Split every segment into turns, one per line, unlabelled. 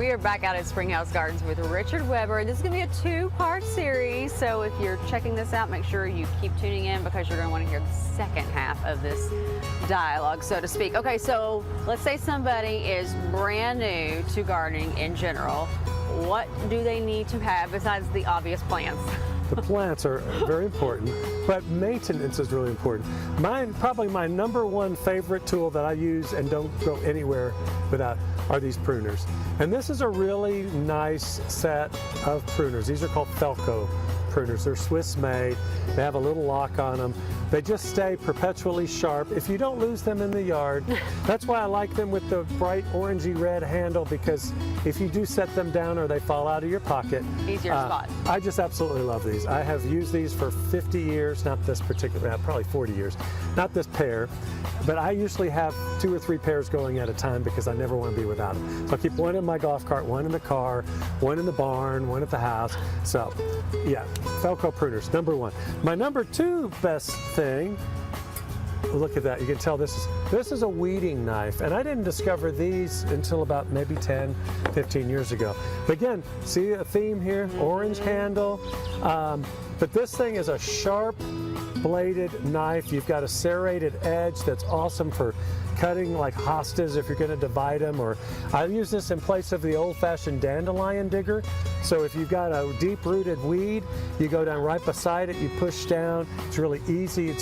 We are back out at Springhouse Gardens with Richard Weber. This is going to be a two-part series, so if you're checking this out, make sure you keep tuning in because you're going to want to hear the second half of this dialogue, so to speak. Okay, so let's say somebody is brand new to gardening in general. What do they need to have besides the obvious plants?
The plants are very important, but maintenance is really important. Probably my #1 favorite tool that I use and don't go anywhere without are these pruners. And this is a really nice set of pruners. These are called Felco pruners. They're Swiss made. They have a little lock on them. They just stay perpetually sharp if you don't lose them in the yard. That's why I like them with the bright orangey red handle, because if you do set them down or they fall out of your pocket,
easier spot.
I just absolutely love these. I have used these for 50 years, not this particular, probably 40 years, not this pair, but I usually have 2 or 3 pairs going at a time because I never want to be without them. So I keep one in my golf cart, one in the car, one in the barn, one at the house. So yeah, Felco pruners, #1. My #2 best thing, look at that, you can tell this is a weeding knife, and I didn't discover these until about maybe 10, 15 years ago. But again, see a theme here, orange handle, but this thing is a sharp bladed knife. You've got a serrated edge that's awesome for cutting like hostas if you're going to divide them, or I use this in place of the old-fashioned dandelion digger. So if you've got a deep-rooted weed, you go down right beside it, you push down. It's really easy. You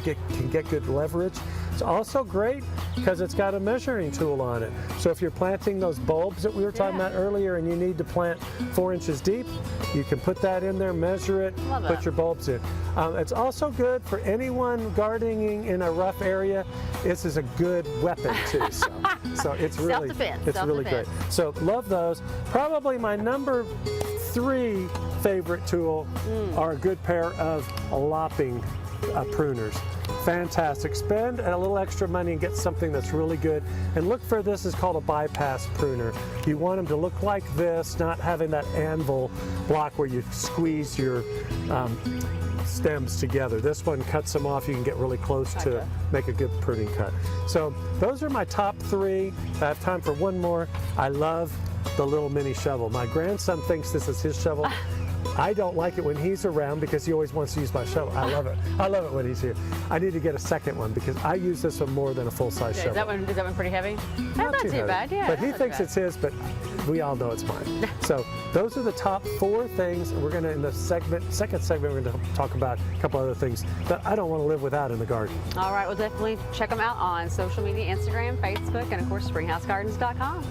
can get good leverage. It's also great because it's got a measuring tool on it. So if you're planting those bulbs that we were talking about earlier and you need to plant 4 inches deep, you can put that in there, measure it, put your bulbs in. It's also good for anyone gardening in a rough area. This is a good weapon too. So it's really, really great. So love those. Probably my #3 favorite tool are a good pair of lopping pruners. Fantastic. Spend a little extra money and get something that's really good. And look for this is called a bypass pruner. You want them to look like this, not having that anvil block where you squeeze your stems together. This one cuts them off. You can get really close to make a good pruning cut. So those are my top 3. I have time for one more. I love the little mini shovel. My grandson thinks this is his shovel. I don't like it when he's around because he always wants to use my shovel. I love it. I love it when he's here. I need to get a second one because I use this one more than a full-size shovel.
Is that one pretty heavy?
Not too
bad, yeah.
But he thinks it's his, but we all know it's mine. So those are the top 4 things. We're going to, in the second segment, we're going to talk about a couple other things that I don't want to live without in the garden.
All right, well, definitely check them out on social media, Instagram, Facebook, and of course, springhousegardens.com.